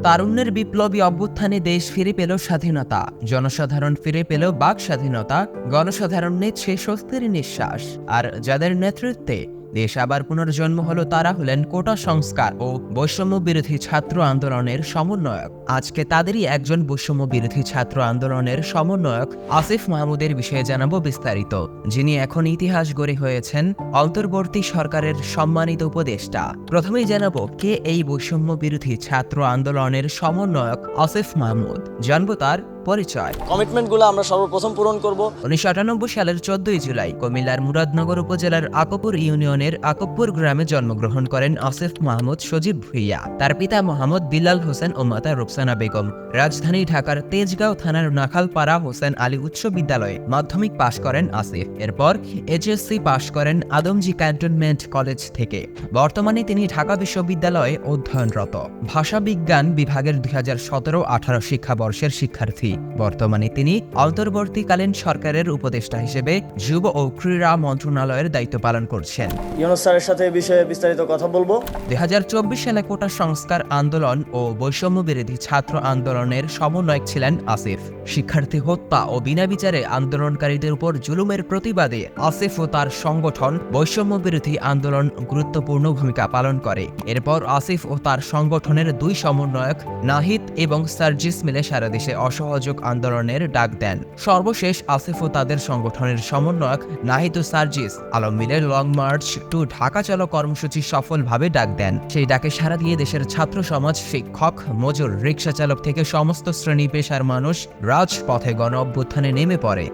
তারুণ্যের বিপ্লবী অভ্যুত্থানে দেশ ফিরে পেল স্বাধীনতা, জনসাধারণ ফিরে পেল বাক স্বাধীনতা, গণসাধারণ নিচ্ছে স্বস্তির নিঃশ্বাস। আর যাদের নেতৃত্বে দেশ আবার পুনর্জন্ম হলো তারা হলেন কোটা সংস্কার ও বৈষম্য বিরোধী ছাত্র আন্দোলনের সমন্বয়ক। আজকে তাদেরই একজন বৈষম্য বিরোধী ছাত্র আন্দোলনের সমন্বয়ক আসিফ মাহমুদের বিষয়ে জানাবো বিস্তারিত, যিনি এখন ইতিহাস গড়ে হয়েছেন অন্তর্বর্তী সরকারের সম্মানিত উপদেষ্টা। প্রথমেই জানাবো কে এই বৈষম্য বিরোধী ছাত্র আন্দোলনের সমন্বয়ক আসিফ মাহমুদ। জানবো তার পরিচয়। কমিটমেন্টগুলো আমরা সর্বপ্রথম পূরণ করব। 1998 সালের 14 জুলাই কুমিল্লার মুরাদনগর উপজেলার আকবপুর ইউনিয়নের আকবপুর গ্রামে জন্মগ্রহণ করেন আসিফ মাহমুদ সজীব ভুইয়া। তার পিতা মোহাম্মদ বিলাল হোসেন ও মাতা রুকসানা বেগম। রাজধানী ঢাকার তেজগাঁও থানার নাখালপাড়া হোসেন আলী উচ্চ বিদ্যালয়ে মাধ্যমিক পাশ করেন আসিফ। এরপর এইচএসসি পাশ করেন আদমজী ক্যান্টনমেন্ট কলেজ থেকে। বর্তমানে তিনি ঢাকা বিশ্ববিদ্যালয়ে অধ্যয়নরত। ভাষা বিজ্ঞান বিভাগের 2017-18 শিক্ষাবর্ষের শিক্ষার্থী। বর্তমানে তিনি অন্তর্বর্তীকালীন সরকারের উপদেষ্টা হিসেবে যুব ও ক্রীড়া মন্ত্রণালয়ের দায়িত্ব পালন করছেন। ইউনুস স্যারের সাথে এই বিষয়ে বিস্তারিত কথা বলবো। 2024 সালে কোটা সংস্কার আন্দোলন ও বৈষম্য বিরোধী ছাত্র আন্দোলনের সমন্বয়ক ছিলেন আসিফ। শিক্ষার্থী হত্যা ও বিনা বিচারে আন্দোলনকারীদের উপর জুলুমের প্রতিবাদে আসিফ ও তার সংগঠন বৈষম্য বিরোধী আন্দোলন গুরুত্বপূর্ণ ভূমিকা পালন করে। এরপর আসিফ ও তার সংগঠনের দুই সমন্বয়ক নাহিদ এবং সার্জিস মিলে সারা দেশে অসহযোগ আন্দোলনের ডাক দেন। সর্বশেষ আসিফ ও তাদের সংগঠনের সমন্বয়ক নাহিদ ও সার্জিস আলম মিলে লং মার্চ টু ঢাকা চলো কর্মসূচি সফলভাবে ডাক দেন। সেই ডাকে সাড়া দিয়ে দেশের ছাত্র সমাজ, শিক্ষক, মজুর, রিকশা চালক থেকে সমস্ত শ্রেণী পেশার মানুষ রাজপথে গণ অভ্যুত্থানে নেমে পড়ে,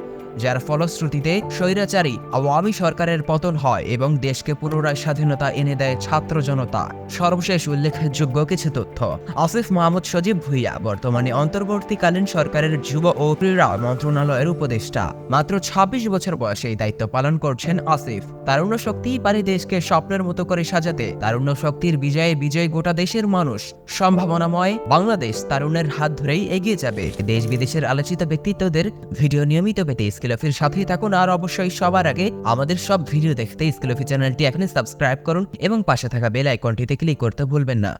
যার ফলশ্রুতিতে স্বৈরাচারী আওয়ামী সরকারের পতন হয় এবং দেশকে পুনরায় স্বাধীনতা এনে দেয় ছাত্র জনতা। সর্বশেষ উল্লেখযোগ্য কিছু তথ্য। আসিফ মাহমুদ সজীব ভুইয়া বর্তমানে অন্তর্বর্তীকালীন সরকারের যুব ও ক্রীড়া মন্ত্রণালয়ের উপদেষ্টা। মাত্র 26 বছর বয়সে এই দায়িত্ব পালন করছেন আসিফ। তারুণ্য শক্তিই পারে দেশকে স্বপ্নের মতো করে সাজাতে। তারুণ্য শক্তির বিজয়ে বিজয় গোটা দেশের মানুষ। সম্ভাবনাময় বাংলাদেশ তারুণ্যের হাত ধরেই এগিয়ে যাবে। দেশ বিদেশের আলোচিত ব্যক্তিত্বদের ভিডিও নিয়মিত পেতে স্কিলফির সাথেই থাকুন। আর অবশ্যই সবার আগে আমাদের সব ভিডিও দেখতে স্কিলফি চ্যানেলটি এখনই সাবস্ক্রাইব করুন এবং পাশে থাকা বেল আইকনটিতে ক্লিক করতে ভুলবেন না।